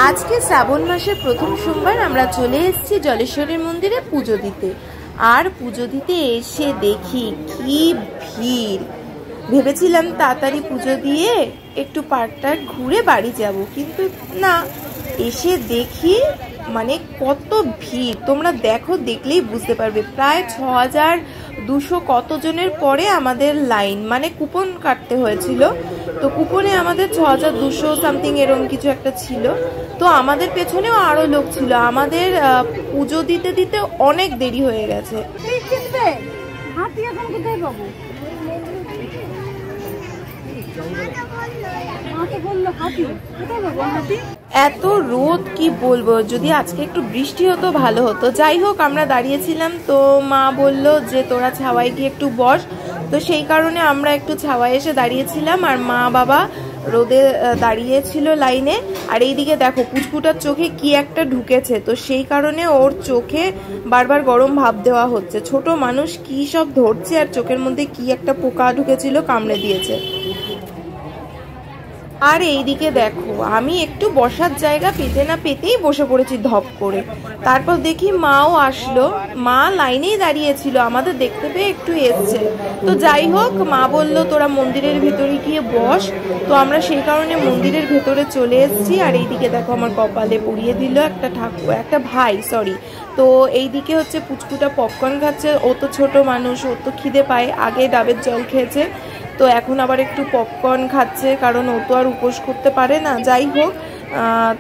আজকে শ্রাবণ মাসের প্রথম সোমবার আমরা চলে এসেছি জলেশ্বরের মন্দিরে পুজো দিতে। আর পুজো দিতে এসে দেখি কি ভিড়। ভেবেছিলাম তাড়াতাড়ি পুজো দিয়ে একটু পার্কটা ঘুরে বাড়ি যাব, কিন্তু না, এসে দেখি মানে কত ভিড়। তোমরা দেখো, দেখলেই বুঝতে পারবে। প্রায় 6200 কতজনের পরে আমাদের লাইন, মানে কুপন কাটতে হয়েছিল, তো কুপনে আমাদের 6200 সামথিং এরকম কিছু একটা ছিল। তো আমাদের পেছনেও আরো লোক ছিল। আমাদের পুজো দিতে দিতে অনেক দেরি হয়ে গেছে। এত রোদ, কি বলবো। যদি আজকে একটু বৃষ্টি হতো ভালো হতো। যাই হোক, আমরা দাঁড়িয়েছিলাম, তো মা বলল যে তোরা ছাওয়ায় গিয়ে একটু বস। তো সেই কারণে আমরা একটু ছাওয়ায় এসে দাঁড়িয়েছিলাম, আর মা বাবা রোদে দাঁড়িয়েছিল লাইনে। আর এইদিকে দেখো, পুচকুটার চোখে কি একটা ঢুকেছে, তো সেই কারণে ওর চোখে বারবার গরম ভাপ দেওয়া হচ্ছে। ছোট মানুষ কি সব ধরছে, আর চোখের মধ্যে কি একটা পোকা ঢুকেছিল, কামড়ে দিয়েছে। আর এইদিকে দেখো, আমি একটু বসার জায়গা পেতে না পেতেই বসে পড়েছি ধপ করে। তারপর দেখি মাও আসলো। মা লাইনেই দাঁড়িয়েছিল, আমাদের দেখতে পেয়ে একটু এসছে। তো যাই হোক, মা বলল তোরা মন্দিরের ভেতরে গিয়ে বস। তো আমরা সেই কারণে মন্দিরের ভেতরে চলে এসেছি। আর এইদিকে দেখো, আমার কপালে পরিয়ে দিল একটা ভাই, সরি। তো এইদিকে হচ্ছে পুচকুটা পপকর্ন খাচ্ছে। ও তো ছোট মানুষ, ও তো খিদে পায়। আগে ডাবের জল খেয়েছে, তো এখন আবার একটু পপকর্ন খাচ্ছে, কারণ ও তো আর উপোস করতে পারে না। যাই হোক,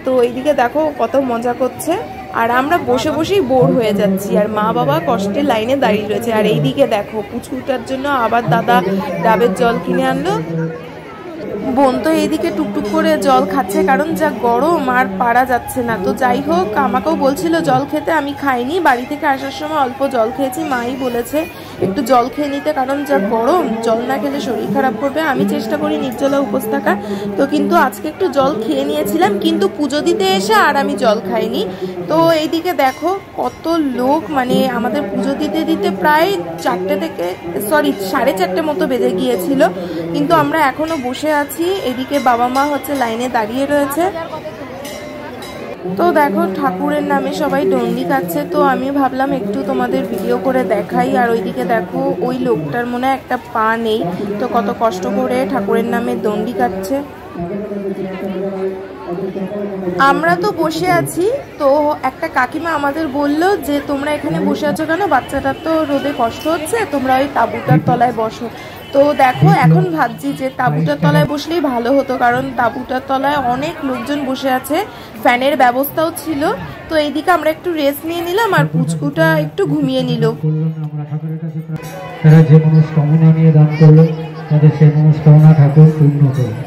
তো এইদিকে দেখো কত মজা করছে। আর আমরা বসে বসেই বোর হয়ে যাচ্ছি, আর মা বাবা কষ্টে লাইনে দাঁড়িয়ে রয়েছে। আর এইদিকে দেখো, পুচকুটার জন্য আবার দাদা ডাবের জল কিনে আনলো। বোন তো এইদিকে টুকটুক করে জল খাচ্ছে, কারণ যা গরম আর পারা যাচ্ছে না। তো যাই হোক, আমাকেও বলছিল জল খেতে, আমি খাইনি। বাড়ি থেকে আসার সময় অল্প জল খেয়েছি। মাই বলেছে একটু জল খেয়ে নিতে, কারণ যা গরম, জল না খেলে শরীর খারাপ করবে। আমি চেষ্টা করি নির্জলা উপোস থাকার, তো কিন্তু আজকে একটু জল খেয়ে নিয়েছিলাম, কিন্তু পুজো দিতে এসে আর আমি জল খাইনি। তো এইদিকে দেখো কত লোক, মানে আমাদের পুজো দিতে দিতে প্রায় 4:30 মতো বেজে গিয়েছিল, কিন্তু আমরা এখনো বসে আছি। এদিকে বাবা মা হচ্ছে লাইনে দাঁড়িয়ে রয়েছে। তো দেখো, ঠাকুরের নামে সবাই দণ্ডি কাটছে। তো আমি ভাবলাম একটু তোমাদের ভিডিও করে দেখাই। আর ওইদিকে দেখো, ওই লোকটার মনে হয় একটা পা নেই, তো কত কষ্ট করে ঠাকুরের নামে দণ্ডি কাটছে। আমরা তো বসে আছি, তো একটা কাকিমা আমাদের বলল যে তোমরা এখানে বসে আছো কেন, বাচ্চাটার তো রোদে কষ্ট হচ্ছে, তোমরা ওই তাঁবুটার তলায় বসো। তো দেখো, এখন ভাবছি যে তাঁবুটার তলায় বসলেই ভালো হতো, কারণ তাঁবুটার তলায় অনেক লোকজন বসে আছে, ফ্যানের ব্যবস্থাও ছিল। তো এইদিকে আমরা একটু রেস্ট নিয়ে নিলাম, আর পুচকুটা একটু ঘুমিয়ে নিল। তারা যে মনস্কামনা নিয়ে দান করলো, তাদের সেই মনস্কামনা ঠাকুর পূর্ণ করলো।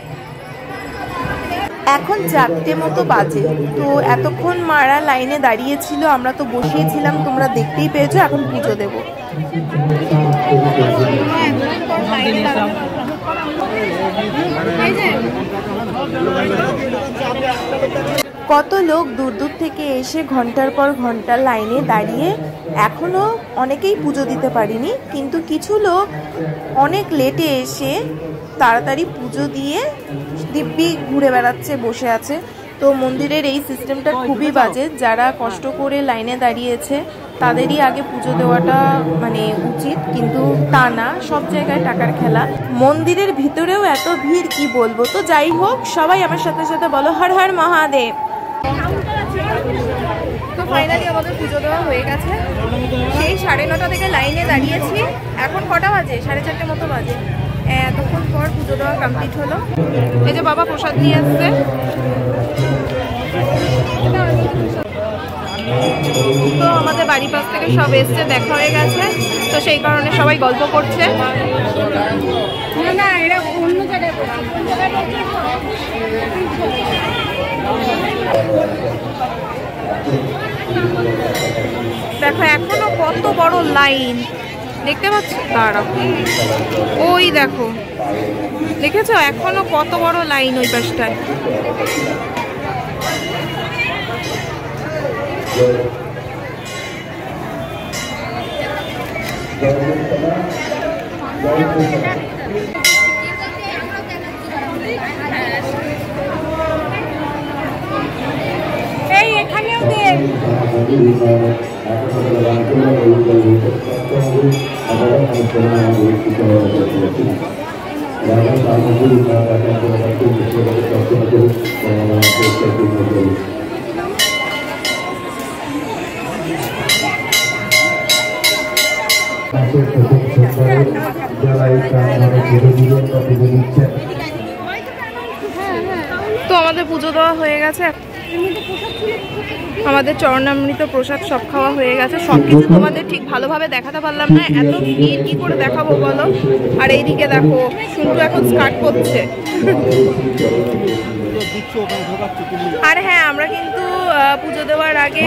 এখন 4টে মতো বাজে। তো এতক্ষণ মারা লাইনে দাঁড়িয়েছিল, আমরা তো বসিয়েছিলাম, তোমরা দেখতেই পেয়েছো। এখন পুজো দেবো। কত লোক দূর দূর থেকে এসে ঘন্টার পর ঘন্টা লাইনে দাঁড়িয়ে, এখনো অনেকেই পুজো দিতে পারিনি, কিন্তু কিছু লোক অনেক লেটে এসে তাড়াতাড়ি পুজো দিয়ে দিব্যি ঘুরে বেড়াচ্ছে, বসে আছে। তো মন্দিরের এই সিস্টেমটা খুবই বাজে। যারা কষ্ট করে লাইনে দাঁড়িয়েছে তাদেরই আগে পুজো দেওয়াটা মানে উচিত, কিন্তু তা না, সব জায়গায় টাকার খেলা। মন্দিরের ভিতরেও এত ভিড়, কি বলবো। তো যাই হোক, সবাই আমার সাথে সাথে বলো হর হর মহাদেব। তো ফাইনালি আমাদের পুজো দেওয়া হয়ে গেছে। সেই 9:30 থেকে লাইনে দাঁড়িয়েছি। এখন কটা বাজে? 4:30 মতো বাজে। এতক্ষণ পর পুজো দেওয়া কমপ্লিট হলো। এই যে বাবা প্রসাদ নিয়ে আসছে। তো আমাদের বাড়ির পাশ থেকে সব এসছে, দেখা হয়ে গেছে, তো সেই কারণে সবাই গল্প করছে। দেখো, এখনো কত বড় লাইন দেখতে পাচ্ছ। দাঁড়াও, ওই দেখো, দেখেছো এখনো কত বড় লাইন ওই পাশটায়। তো আমাদের পুজো দেওয়া হয়ে গেছে, আমাদের চরণামৃত প্রসাদ সব খাওয়া হয়ে গেছে। সবকিছু তোমাদের ঠিক ভালোভাবে দেখাতে পারলাম না, এত ভিড় কি করে দেখাবো বলো। আর এইদিকে দেখো শুনটু এখন স্কার্ট করছে। আর হ্যাঁ, আমরা কিন্তু পুজো দেওয়ার আগে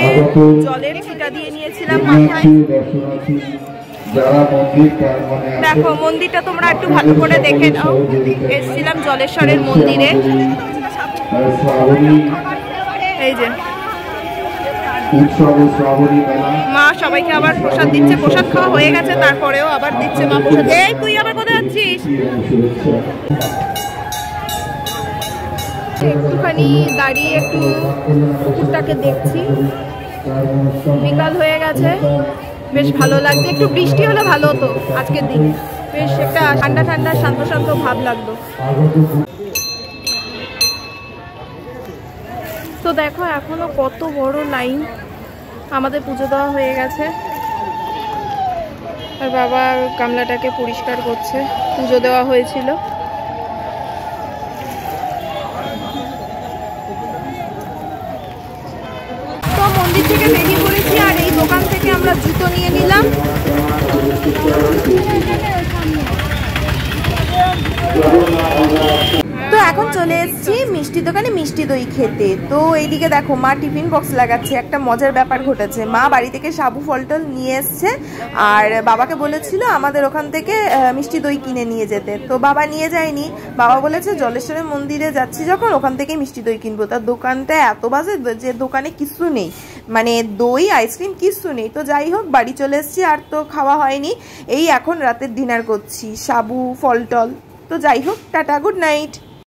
জলের ছিটা দিয়ে নিয়েছিলাম মাথায়। দেখো মন্দিরটা তোমরা একটু ভালো করে দেখে নাও। এসেছিলাম জলেশ্বরের মন্দিরে, এই যে মা সবাইকে আবার প্রসাদ দিচ্ছে। প্রসাদ খাওয়া হয়ে গেছে, তারপরেও আবার দিচ্ছে মা প্রসাদ। এই তুই আবার কোথায় যাচ্ছিস? একটুখানি দাঁড়িয়ে একটু পুকুরটাকে দেখছি। বিকাল হয়ে গেছে, বেশ ভালো লাগছে। একটু বৃষ্টি হলে ভালো হতো আজকের দিন, বেশ একটা ঠান্ডা ঠান্ডা শান্ত শান্ত ভাব লাগতো। তো দেখো এখনো কত বড় লাইন। আমাদের পুজো দেওয়া হয়ে গেছে, আর বাবা গামলাটাকে পরিষ্কার করছে। পুজো দেওয়া হয়েছিল। তো মন্দির থেকে বেরিয়ে পড়েছি, আর এই দোকান থেকে আমরা জুতো নিয়ে নিলাম। তো এখন চলে এসেছি মিষ্টি দোকানে মিষ্টি দই খেতে। তো এইদিকে দেখো মা টিফিন বক্স লাগাচ্ছে। একটা মজার ব্যাপার ঘটেছে, মা বাড়ি থেকে সাবু ফলটল নিয়ে এসছে, আর বাবাকে বলেছিল আমাদের ওখান থেকে মিষ্টি দই কিনে নিয়ে যেতে। তো বাবা নিয়ে যায়নি, বাবা বলেছে জলেশ্বরের মন্দিরে যাচ্ছি যখন ওখান থেকে মিষ্টি দই কিনবো। তার দোকানটা এত বাজে যে দোকানে কিছু নেই, মানে দই আইসক্রিম কিছু নেই। তো যাই হোক বাড়ি চলে এসেছি, আর তো খাওয়া হয়নি। এই এখন রাতের ডিনার করছি, সাবু ফলটল। তো যাই হোক, টাটা, গুড নাইট।